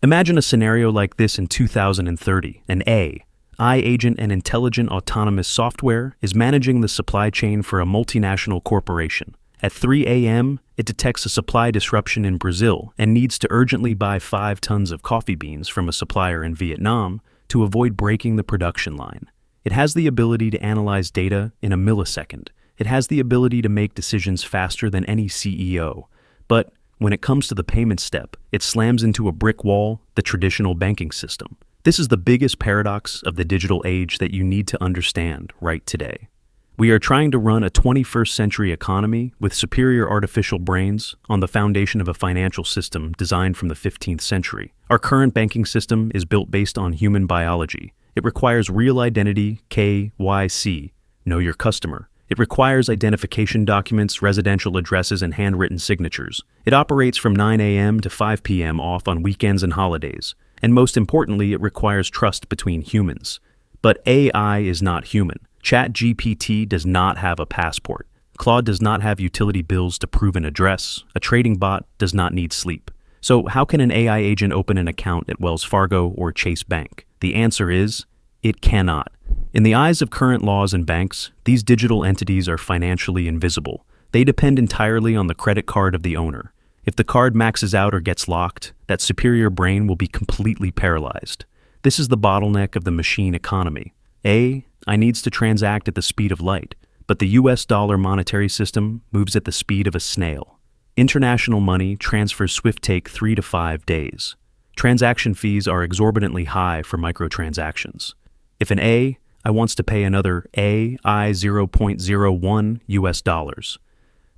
Imagine a scenario like this in 2030. An AI agent and intelligent autonomous software is managing the supply chain for a multinational corporation. At 3 a.m., it detects a supply disruption in Brazil and needs to urgently buy 5 tons of coffee beans from a supplier in Vietnam to avoid breaking the production line. It has the ability to analyze data in a millisecond. It has the ability to make decisions faster than any CEO. But when it comes to the payment step, it slams into a brick wall, the traditional banking system. This is the biggest paradox of the digital age that you need to understand right today. We are trying to run a 21st century economy with superior artificial brains on the foundation of a financial system designed from the 15th century. Our current banking system is built based on human biology. It requires real identity, KYC, know your customer. It requires identification documents, residential addresses, and handwritten signatures. It operates from 9 a.m. to 5 p.m. off on weekends and holidays. And most importantly, it requires trust between humans. But AI is not human. ChatGPT does not have a passport. Claude does not have utility bills to prove an address. A trading bot does not need sleep. So how can an AI agent open an account at Wells Fargo or Chase Bank? The answer is, it cannot. In the eyes of current laws and banks, these digital entities are financially invisible. They depend entirely on the credit card of the owner. If the card maxes out or gets locked, that superior brain will be completely paralyzed. This is the bottleneck of the machine economy. AI needs to transact at the speed of light, but the US dollar monetary system moves at the speed of a snail. International money transfers swift take 3 to 5 days. Transaction fees are exorbitantly high for microtransactions. If an AI wants to pay another AI 0.01 US dollars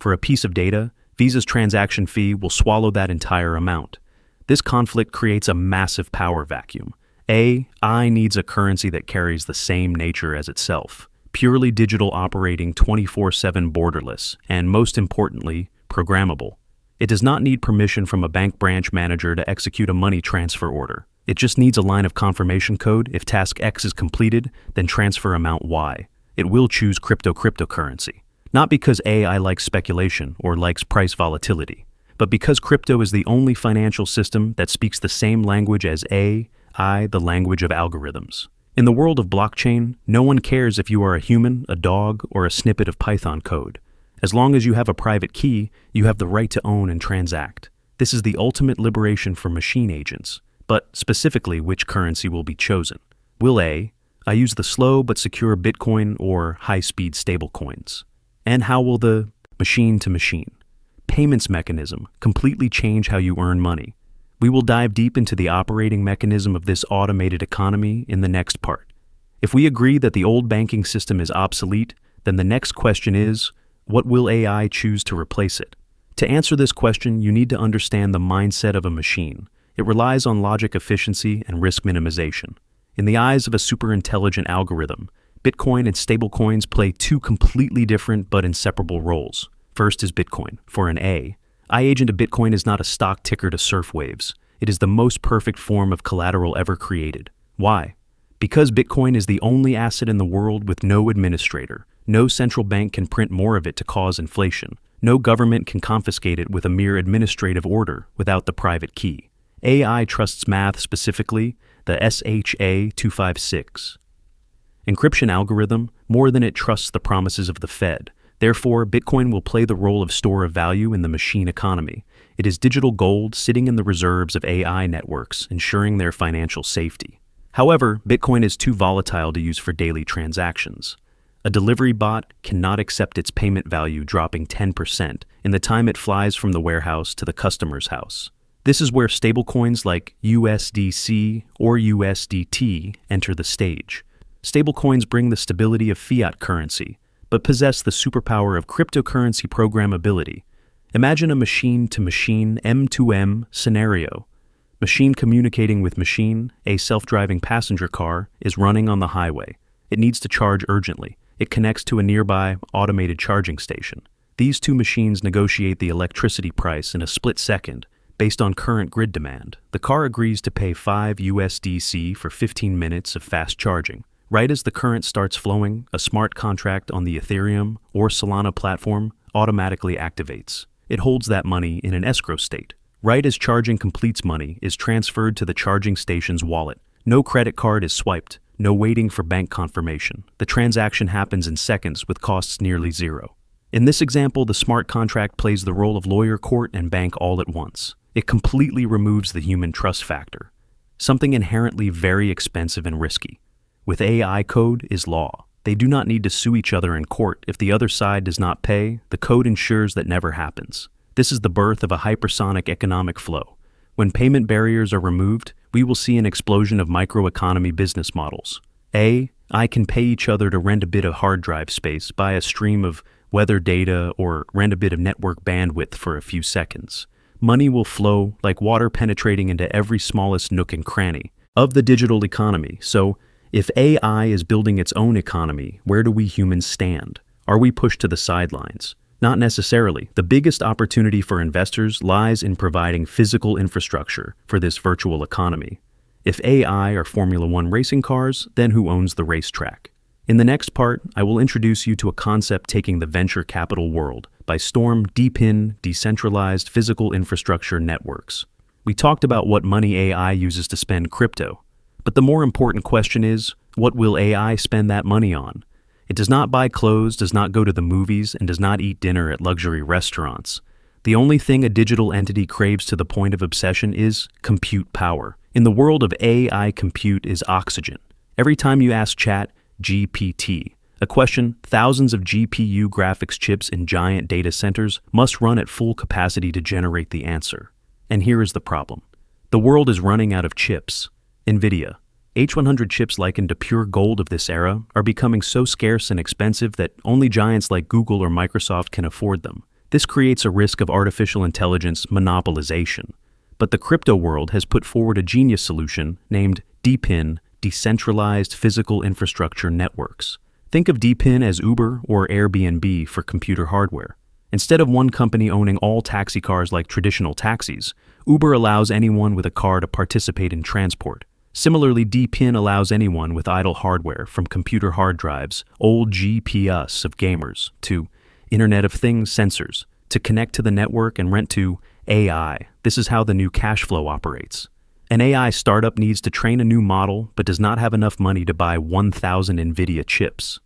for a piece of data, Visa's transaction fee will swallow that entire amount. This conflict creates a massive power vacuum. AI needs a currency that carries the same nature as itself, purely digital, operating 24/7, borderless, and most importantly, programmable. It does not need permission from a bank branch manager to execute a money transfer order. It just needs a line of confirmation code. If task X is completed, then transfer amount Y. It will choose cryptocurrency. Not because AI likes speculation or likes price volatility, but because crypto is the only financial system that speaks the same language as AI, the language of algorithms. In the world of blockchain, no one cares if you are a human, a dog, or a snippet of Python code. As long as you have a private key, you have the right to own and transact. This is the ultimate liberation for machine agents. But specifically, which currency will be chosen? Will I use the slow but secure Bitcoin or high-speed stablecoins? And how will the machine-to-machine payments mechanism completely change how you earn money? We will dive deep into the operating mechanism of this automated economy in the next part. If we agree that the old banking system is obsolete, then the next question is, what will AI choose to replace it? To answer this question, you need to understand the mindset of a machine. It relies on logic efficiency and risk minimization. In the eyes of a superintelligent algorithm, Bitcoin and stablecoins play 2 completely different but inseparable roles. First is Bitcoin. For an AI agent, a Bitcoin is not a stock ticker to surf waves. It is the most perfect form of collateral ever created. Why? Because Bitcoin is the only asset in the world with no administrator. No central bank can print more of it to cause inflation. No government can confiscate it with a mere administrative order without the private key. AI trusts math, specifically the SHA-256 encryption algorithm, more than it trusts the promises of the Fed. Therefore, Bitcoin will play the role of store of value in the machine economy. It is digital gold sitting in the reserves of AI networks, ensuring their financial safety. However, Bitcoin is too volatile to use for daily transactions. A delivery bot cannot accept its payment value dropping 10% in the time it flies from the warehouse to the customer's house. This is where stablecoins like USDC or USDT enter the stage. Stablecoins bring the stability of fiat currency, but possess the superpower of cryptocurrency programmability. Imagine a machine-to-machine, M2M scenario. Machine communicating with machine, a self-driving passenger car is running on the highway. It needs to charge urgently. It connects to a nearby automated charging station. These 2 machines negotiate the electricity price in a split second based on current grid demand. The car agrees to pay 5 USDC for 15 minutes of fast charging. Right as the current starts flowing, a smart contract on the Ethereum or Solana platform automatically activates. It holds that money in an escrow state, Right as charging completes, money is transferred to the charging station's wallet. No credit card is swiped, no waiting for bank confirmation. The transaction happens in seconds with costs nearly zero. In this example, the smart contract plays the role of lawyer, court, and bank all at once. It completely removes the human trust factor, something inherently very expensive and risky. With AI, code is law. They do not need to sue each other in court. If the other side does not pay, the code ensures that never happens. This is the birth of a hypersonic economic flow. When payment barriers are removed, we will see an explosion of microeconomy business models. I can pay each other to rent a bit of hard drive space, buy a stream of weather data, or rent a bit of network bandwidth for a few seconds. Money will flow like water, penetrating into every smallest nook and cranny of the digital economy. So, if AI is building its own economy, where do we humans stand? Are we pushed to the sidelines? Not necessarily. The biggest opportunity for investors lies in providing physical infrastructure for this virtual economy. If AI are Formula One racing cars, then who owns the racetrack? In the next part, I will introduce you to a concept taking the venture capital world by storm: DePIN, decentralized physical infrastructure networks. We talked about what money AI uses to spend crypto, but the more important question is, what will AI spend that money on? It does not buy clothes, does not go to the movies, and does not eat dinner at luxury restaurants. The only thing a digital entity craves to the point of obsession is compute power. In the world of AI, compute is oxygen. Every time you ask Chat GPT a question, thousands of GPU graphics chips in giant data centers must run at full capacity to generate the answer. And here is the problem. The world is running out of chips. Nvidia, H100 chips likened to pure gold of this era, are becoming so scarce and expensive that only giants like Google or Microsoft can afford them. This creates a risk of artificial intelligence monopolization. But the crypto world has put forward a genius solution named DePIN, decentralized physical infrastructure networks. Think of DePIN as Uber or Airbnb for computer hardware. Instead of one company owning all taxi cars like traditional taxis, Uber allows anyone with a car to participate in transport. Similarly, DePIN allows anyone with idle hardware, from computer hard drives, old GPS of gamers, to Internet of Things sensors, to connect to the network and rent to AI. This is how the new cash flow operates. An AI startup needs to train a new model but does not have enough money to buy 1,000 Nvidia chips.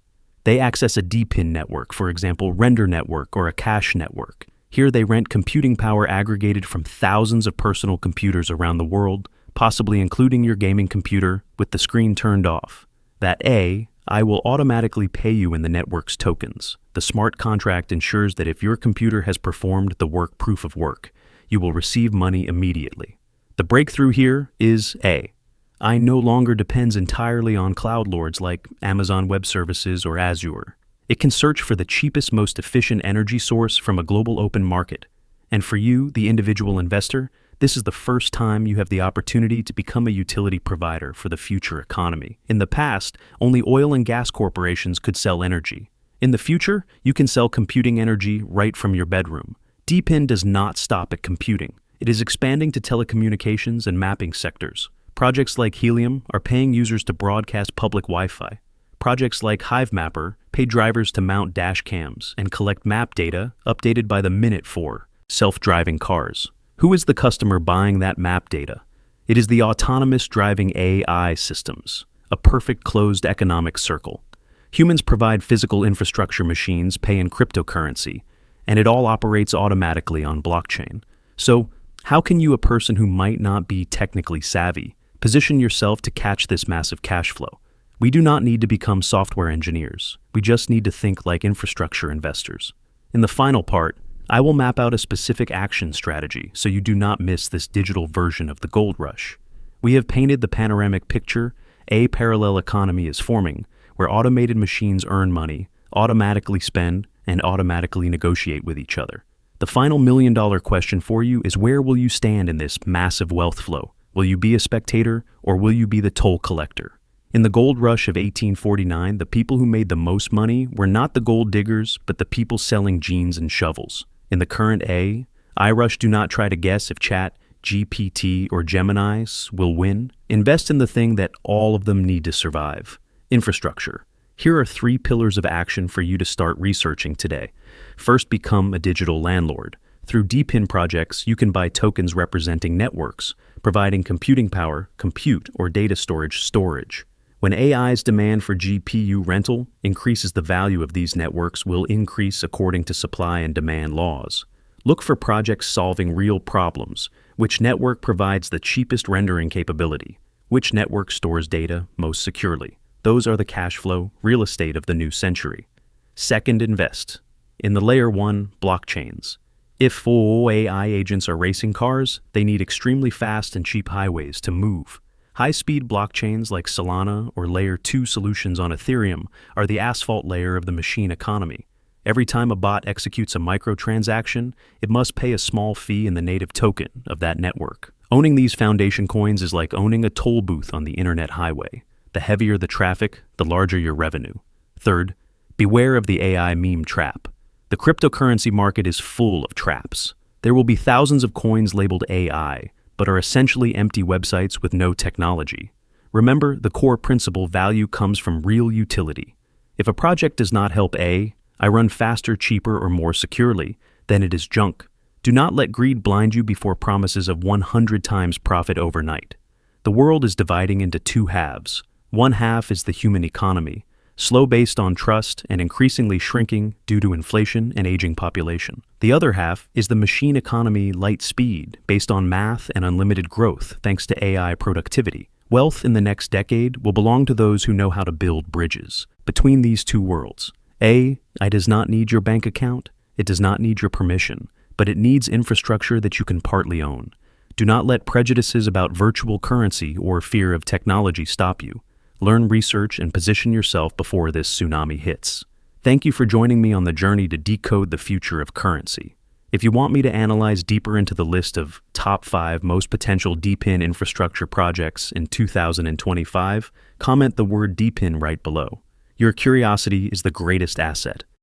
They access a DePIN network, for example, Render Network or a Cache Network. Here they rent computing power aggregated from thousands of personal computers around the world, possibly including your gaming computer, with the screen turned off. That AI will automatically pay you in the network's tokens. The smart contract ensures that if your computer has performed the work proof of work, you will receive money immediately. The breakthrough here is AI no longer depends entirely on cloud lords like Amazon Web Services or Azure. It can search for the cheapest, most efficient energy source from a global open market. And for you, the individual investor, this is the first time you have the opportunity to become a utility provider for the future economy. In the past, only oil and gas corporations could sell energy. In the future, you can sell computing energy right from your bedroom. DePIN does not stop at computing. It is expanding to telecommunications and mapping sectors. Projects like Helium are paying users to broadcast public Wi-Fi. Projects like HiveMapper pay drivers to mount dash cams and collect map data updated by the minute for self-driving cars. Who is the customer buying that map data? It is the autonomous driving AI systems, a perfect closed economic circle. Humans provide physical infrastructure, machines pay in cryptocurrency, and it all operates automatically on blockchain. So, how can you, a person who might not be technically savvy, position yourself to catch this massive cash flow? We do not need to become software engineers. We just need to think like infrastructure investors. In the final part, I will map out a specific action strategy so you do not miss this digital version of the gold rush. We have painted the panoramic picture. A parallel economy is forming, where automated machines earn money, automatically spend, and automatically negotiate with each other. The final million-dollar question for you is, where will you stand in this massive wealth flow? Will you be a spectator, or will you be the toll collector? In the gold rush of 1849, the people who made the most money were not the gold diggers, but the people selling jeans and shovels. In the current AI rush, do not try to guess if Chat, GPT, or Gemini's will win. Invest in the thing that all of them need to survive: infrastructure. Here are 3 pillars of action for you to start researching today. First, become a digital landlord. Through DePIN projects, you can buy tokens representing networks, providing computing power, compute, or data storage. When AI's demand for GPU rental increases, the value of these networks will increase according to supply and demand laws. Look for projects solving real problems. Which network provides the cheapest rendering capability? Which network stores data most securely? Those are the cash flow, real estate of the new century. Second, invest in the Layer 1 blockchains. If full AI agents are racing cars, they need extremely fast and cheap highways to move. High-speed blockchains like Solana or Layer 2 solutions on Ethereum are the asphalt layer of the machine economy. Every time a bot executes a microtransaction, it must pay a small fee in the native token of that network. Owning these foundation coins is like owning a toll booth on the internet highway. The heavier the traffic, the larger your revenue. Third, beware of the AI meme trap. The cryptocurrency market is full of traps. There will be thousands of coins labeled AI, but are essentially empty websites with no technology. Remember, the core principle: value comes from real utility. If a project does not help I run faster, cheaper, or more securely, then it is junk. Do not let greed blind you before promises of 100 times profit overnight. The world is dividing into two halves. One half is the human economy, slow based on trust and increasingly shrinking due to inflation and aging population. The other half is the machine economy, light speed, based on math and unlimited growth thanks to AI productivity. Wealth in the next decade will belong to those who know how to build bridges between these two worlds. AI does not need your bank account, it does not need your permission, but it needs infrastructure that you can partly own. Do not let prejudices about virtual currency or fear of technology stop you. Learn, research, and position yourself before this tsunami hits. Thank you for joining me on the journey to decode the future of currency. If you want me to analyze deeper into the list of top 5 most potential DePIN infrastructure projects in 2025, comment the word DePIN right below. Your curiosity is the greatest asset.